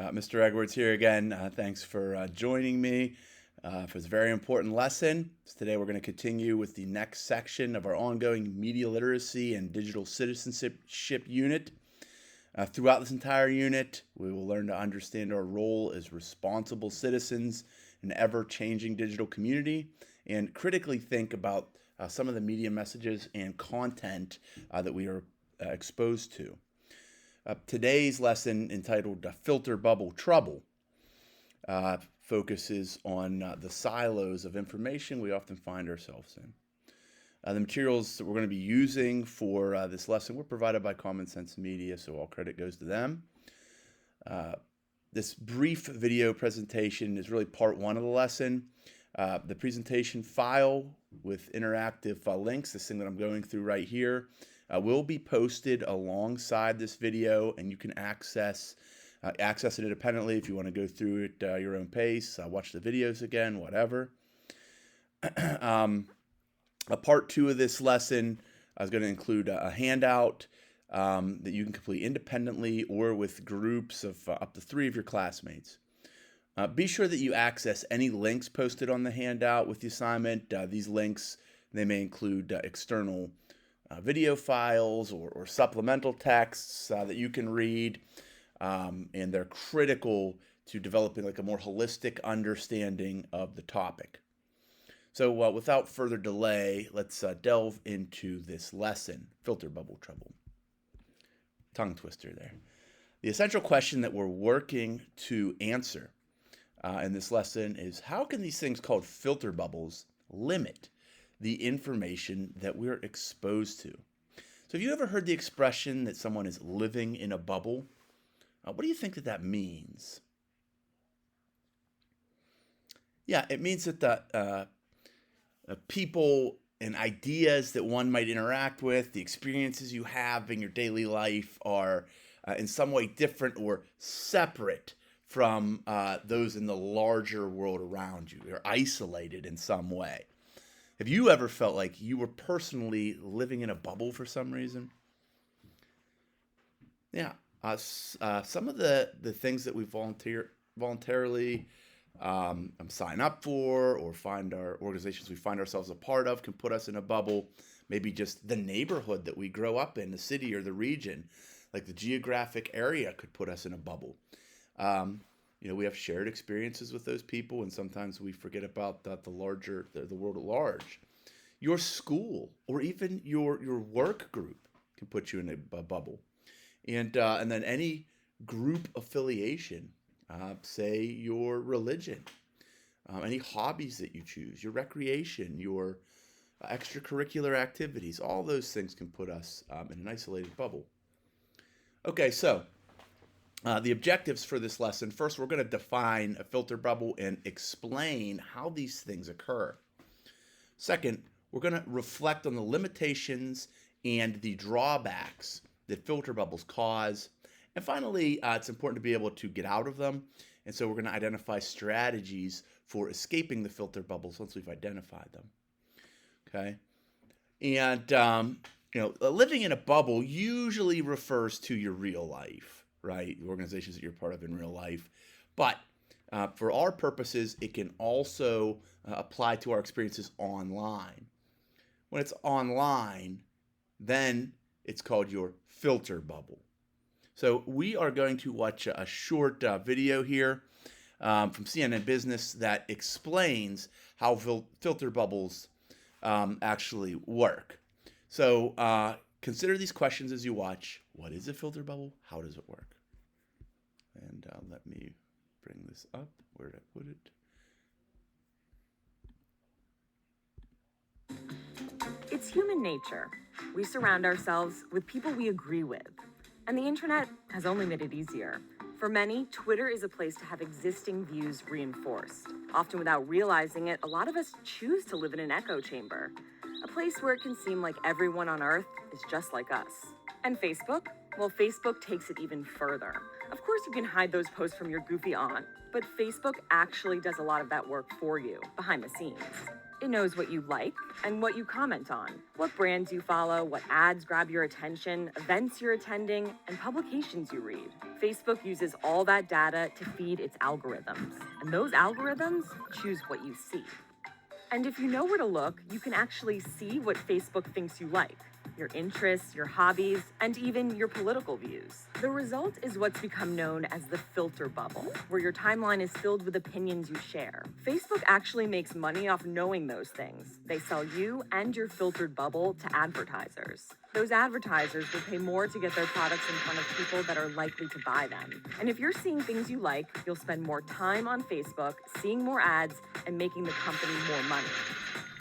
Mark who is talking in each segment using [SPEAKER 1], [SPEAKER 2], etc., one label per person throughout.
[SPEAKER 1] Mr. Edwards here again. Thanks for joining me for this very important lesson. So today we're going to continue with the next section of our ongoing media literacy and digital citizenship unit. Throughout this entire unit, we will learn to understand our role as responsible citizens in an ever-changing digital community and critically think about some of the media messages and content that we are exposed to. Today's lesson, entitled Filter Bubble Trouble, focuses on the silos of information we often find ourselves in. The materials that we're going to be using for this lesson were provided by Common Sense Media, so all credit goes to them. This brief video presentation is really part one of the lesson. The presentation file with interactive links, this thing that I'm going through right here, will be posted alongside this video, and you can access it independently if you want to go through it your own pace, watch the videos again, whatever. A part two of this lesson is going to include a handout that you can complete independently or with groups of up to 3 of your classmates. Be sure that you access any links posted on the handout with the assignment. These links, they may include external video files or supplemental texts that you can read, and they're critical to developing like a more holistic understanding of the topic. So without further delay, let's delve into this lesson, Filter Bubble Trouble. Tongue twister there. The essential question that we're working to answer in this lesson is, how can these things called filter bubbles limit the information that we're exposed to? So have you ever heard the expression that someone is living in a bubble? What do you think that means? Yeah, it means that the people and ideas that one might interact with, the experiences you have in your daily life are in some way different or separate from those in the larger world around you. You're isolated in some way. Have you ever felt like you were personally living in a bubble for some reason? Yeah. Some of the things that we voluntarily sign up for or find our organizations we find ourselves a part of can put us in a bubble. Maybe just the neighborhood that we grow up in, the city or the region, like the geographic area could put us in a bubble. We have shared experiences with those people, and sometimes we forget about the world at large. Your school or even your work group can put you in a bubble. And then any group affiliation, say your religion, any hobbies that you choose, your recreation, your extracurricular activities, all those things can put us in an isolated bubble. Okay, so the objectives for this lesson. First, we're going to define a filter bubble and explain how these things occur. Second, we're going to reflect on the limitations and the drawbacks that filter bubbles cause. And finally, it's important to be able to get out of them. And so we're going to identify strategies for escaping the filter bubbles once we've identified them. Okay? And, living in a bubble usually refers to your real life, right? The organizations that you're part of in real life. But for our purposes, it can also apply to our experiences online. When it's online, then it's called your filter bubble. So we are going to watch a short video here from CNN Business that explains how filter bubbles actually work. So consider these questions as you watch. What is a filter bubble? How does it work? And let me bring this up. Where did I put
[SPEAKER 2] it? It's human nature. We surround ourselves with people we agree with. And the internet has only made it easier. For many, Twitter is a place to have existing views reinforced. Often without realizing it, a lot of us choose to live in an echo chamber, a place where it can seem like everyone on Earth is just like us. And Facebook? Well, Facebook takes it even further. Of course, you can hide those posts from your goofy aunt, but Facebook actually does a lot of that work for you, behind the scenes. It knows what you like and what you comment on, what brands you follow, what ads grab your attention, events you're attending, and publications you read. Facebook uses all that data to feed its algorithms, and those algorithms choose what you see. And if you know where to look, you can actually see what Facebook thinks you like, your interests, your hobbies, and even your political views. The result is what's become known as the filter bubble, where your timeline is filled with opinions you share. Facebook actually makes money off knowing those things. They sell you and your filtered bubble to advertisers. Those advertisers will pay more to get their products in front of people that are likely to buy them. And if you're seeing things you like, you'll spend more time on Facebook, seeing more ads, and making the company more money.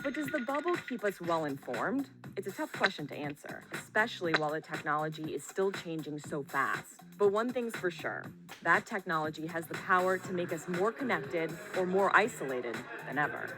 [SPEAKER 2] But does the bubble keep us well informed? It's a tough question to answer, especially while the technology is still changing so fast. But one thing's for sure, that technology has the power to make us more connected or more isolated than ever.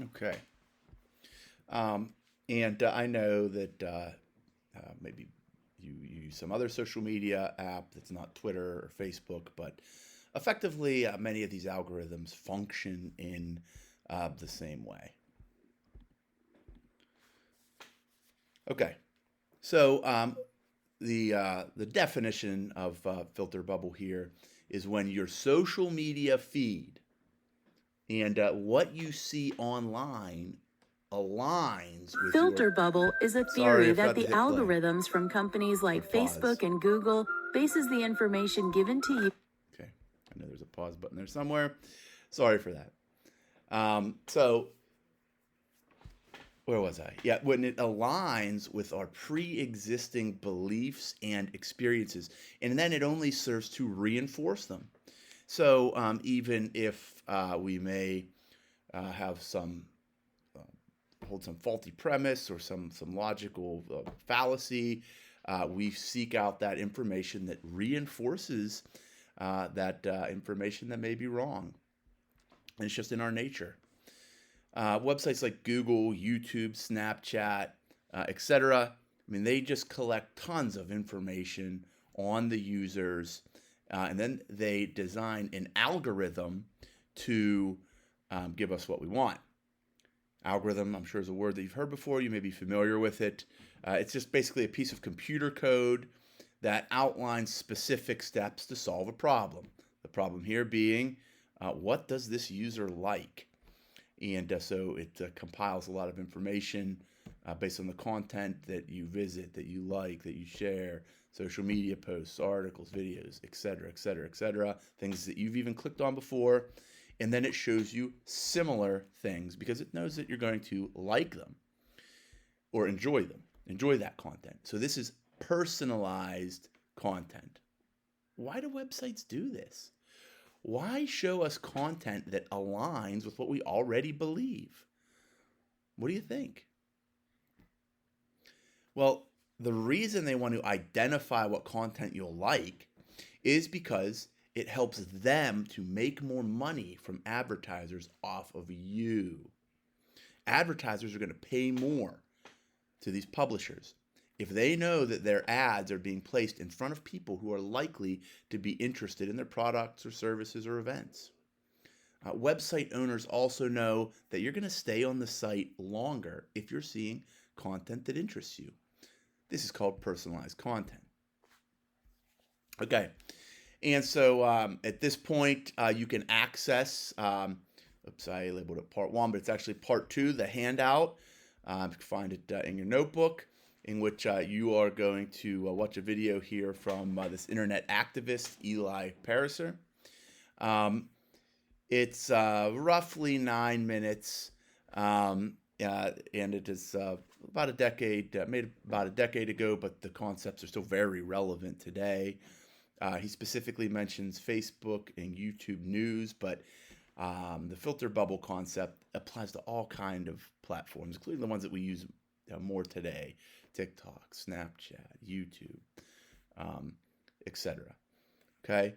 [SPEAKER 1] Okay. And I know that maybe you use some other social media app that's not Twitter or Facebook, but effectively, many of these algorithms function in the same way. Okay, so the definition of filter bubble here is when your social media feed and what you see online aligns with
[SPEAKER 3] Filter
[SPEAKER 1] your.
[SPEAKER 3] bubble is a
[SPEAKER 1] Sorry,
[SPEAKER 3] theory
[SPEAKER 1] I
[SPEAKER 3] that
[SPEAKER 1] forgot
[SPEAKER 3] the
[SPEAKER 1] to hit play.
[SPEAKER 3] algorithms from companies like
[SPEAKER 1] Or pause.
[SPEAKER 3] Facebook and Google bases the information given to you.
[SPEAKER 1] Okay, I know there's a pause button there somewhere. Sorry for that. So, where was I? Yeah, when it aligns with our pre-existing beliefs and experiences, and then it only serves to reinforce them. So, even if we may have some hold some faulty premise or some logical fallacy, we seek out that information that reinforces that information that may be wrong. And it's just in our nature. Websites like Google, YouTube, Snapchat, etc. I mean, they just collect tons of information on the users, and then they design an algorithm to give us what we want. Algorithm, I'm sure, is a word that you've heard before. You may be familiar with it. It's just basically a piece of computer code that outlines specific steps to solve a problem. The problem here being, what does this user like? And so it compiles a lot of information based on the content that you visit, that you like, that you share, social media posts, articles, videos, etc., etc., etc., things that you've even clicked on before. And then it shows you similar things because it knows that you're going to like them or enjoy them, enjoy that content. So this is personalized content. Why do websites do this? Why show us content that aligns with what we already believe? What do you think? Well, the reason they want to identify what content you'll like is because it helps them to make more money from advertisers off of you. Advertisers are going to pay more to these publishers if they know that their ads are being placed in front of people who are likely to be interested in their products or services or events. Website owners also know that you're going to stay on the site longer if you're seeing content that interests you. This is called personalized content. Okay. And so at this point, you can access, oops, I labeled it part 1, but it's actually part 2, the handout. You can find it in your notebook, in which you are going to watch a video here from this internet activist, Eli Pariser. It's roughly 9 minutes, and it is about a decade, made about a decade ago, but the concepts are still very relevant today. He specifically mentions Facebook and YouTube news, but the filter bubble concept applies to all kind of platforms, including the ones that we use more today: TikTok, Snapchat, YouTube, etc. Okay.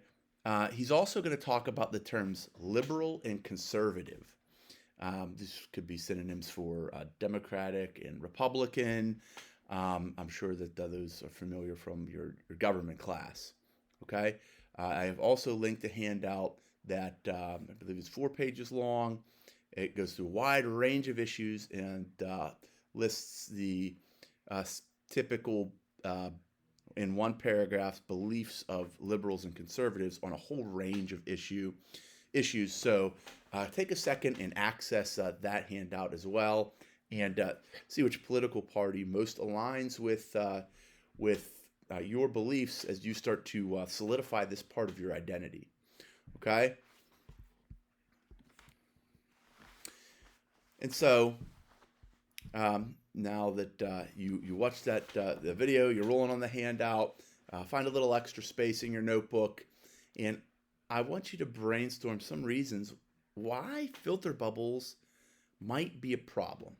[SPEAKER 1] He's also going to talk about the terms liberal and conservative. This could be synonyms for Democratic and Republican. I'm sure that those are familiar from your government class. Okay. I have also linked a handout that I believe is 4 pages long. It goes through a wide range of issues and lists the typical, in one paragraph, beliefs of liberals and conservatives on a whole range of issues. So take a second and access that handout as well, and see which political party most aligns with your beliefs as you start to solidify this part of your identity. Okay? And so now that you watched the video, you're rolling on the handout, find a little extra space in your notebook, and I want you to brainstorm some reasons why filter bubbles might be a problem.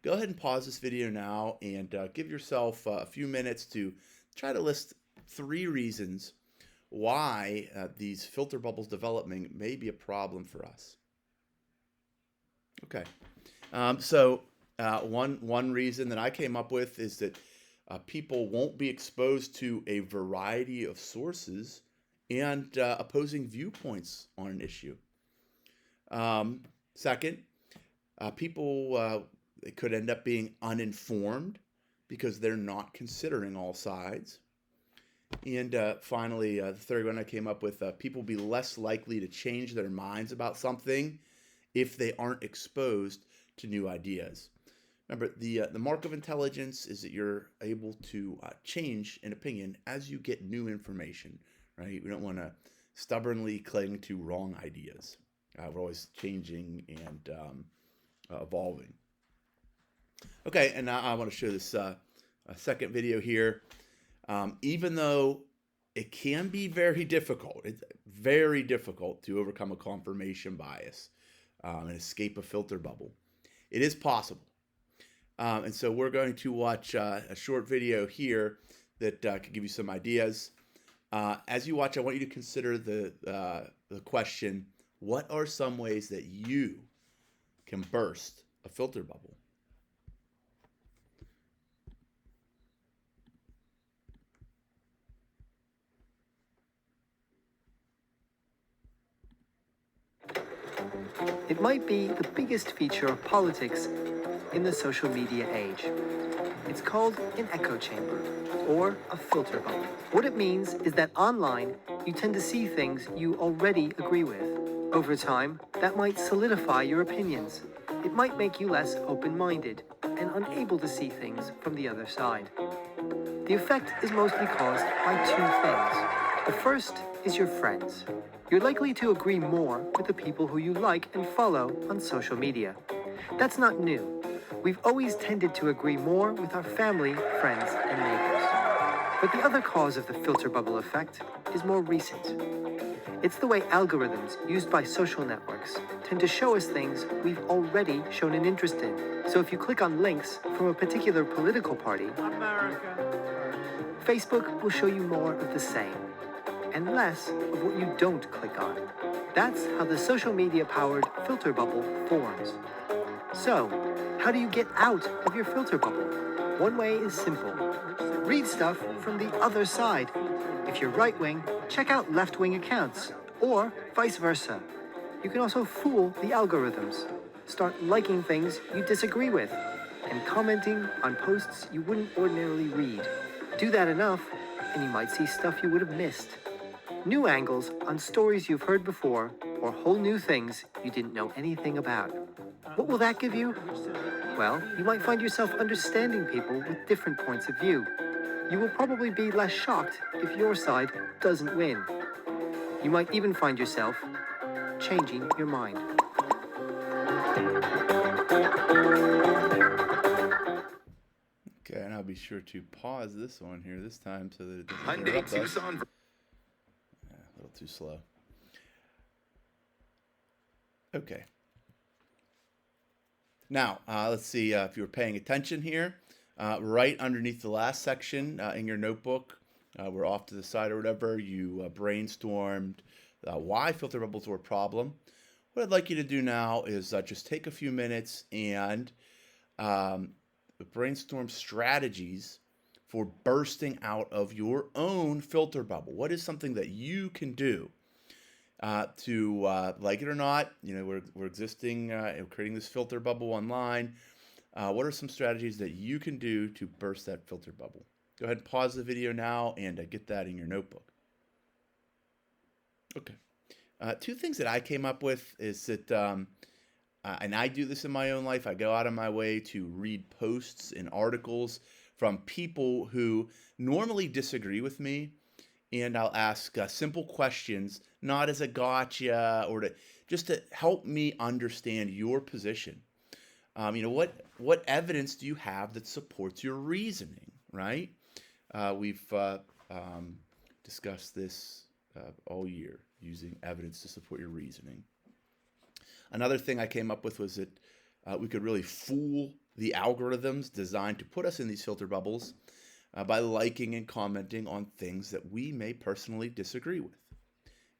[SPEAKER 1] Go ahead and pause this video now and give yourself a few minutes to try to list 3 reasons why these filter bubbles developing may be a problem for us. Okay, so one reason that I came up with is that people won't be exposed to a variety of sources and opposing viewpoints on an issue. Second, people could end up being uninformed because they're not considering all sides. And finally, the third one I came up with, people will be less likely to change their minds about something if they aren't exposed to new ideas. Remember, the mark of intelligence is that you're able to change an opinion as you get new information, right? We don't want to stubbornly cling to wrong ideas. We're always changing and evolving. Okay, and now I want to show this second video here. Even though it can be very difficult, it's very difficult to overcome a confirmation bias and escape a filter bubble. It is possible. And so we're going to watch a short video here that could give you some ideas. As you watch, I want you to consider the question, what are some ways that you can burst a filter bubble?
[SPEAKER 4] It might be the biggest feature of politics in the social media age. It's called an echo chamber, or a filter bubble. What it means is that online, you tend to see things you already agree with. Over time, that might solidify your opinions. It might make you less open-minded and unable to see things from the other side. The effect is mostly caused by 2 things. The first is your friends. You're likely to agree more with the people who you like and follow on social media. That's not new. We've always tended to agree more with our family, friends, and neighbors. But the other cause of the filter bubble effect is more recent. It's the way algorithms used by social networks tend to show us things we've already shown an interest in. So if you click on links from a particular political party, Facebook will show you more of the same and less of what you don't click on. That's how the social media-powered filter bubble forms. So, how do you get out of your filter bubble? One way is simple. Read stuff from the other side. If you're right-wing, check out left-wing accounts, or vice versa. You can also fool the algorithms. Start liking things you disagree with, and commenting on posts you wouldn't ordinarily read. Do that enough, and you might see stuff you would have missed. New angles on stories you've heard before, or whole new things you didn't know anything about. What will that give you? Well, you might find yourself understanding people with different points of view. You will probably be less shocked if your side doesn't win. You might even find yourself changing your mind.
[SPEAKER 1] Okay, and I'll be sure to pause this one here this time so that it doesn't
[SPEAKER 5] Hyundai
[SPEAKER 1] interrupt us.
[SPEAKER 5] Tucson.
[SPEAKER 1] A little too slow. Okay. Now, let's see if you were paying attention here. Right underneath the last section in your notebook, we're off to the side or whatever, you brainstormed why filter bubbles were a problem. What I'd like you to do now is just take a few minutes and brainstorm strategies for bursting out of your own filter bubble. What is something that you can do to like it or not. We're existing, creating this filter bubble online. What are some strategies that you can do to burst that filter bubble? Go ahead and pause the video now and get that in your notebook. Okay. Two things that I came up with is that, and I do this in my own life, I go out of my way to read posts and articles from people who normally disagree with me, and I'll ask simple questions, not as a gotcha or just to help me understand your position. What evidence do you have that supports your reasoning, right? We've discussed this all year, using evidence to support your reasoning. Another thing I came up with was that we could really fool the algorithms designed to put us in these filter bubbles by liking and commenting on things that we may personally disagree with.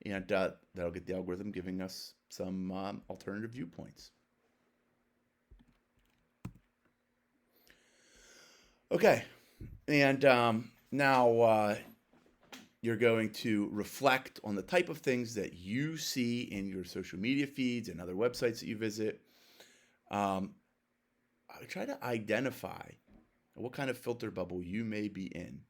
[SPEAKER 1] And that'll get the algorithm giving us some alternative viewpoints. Okay, and now you're going to reflect on the type of things that you see in your social media feeds and other websites that you visit. Try to identify what kind of filter bubble you may be in.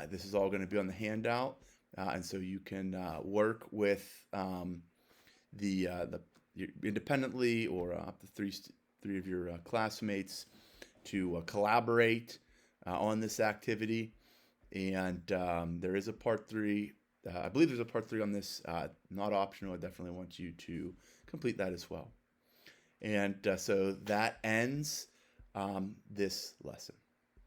[SPEAKER 1] This is all going to be on the handout, and so you can work with independently or up to three of your classmates to collaborate on this activity. And there is a part 3. I believe there's a part 3 on this, not optional. I definitely want you to complete that as well. And so that ends this lesson.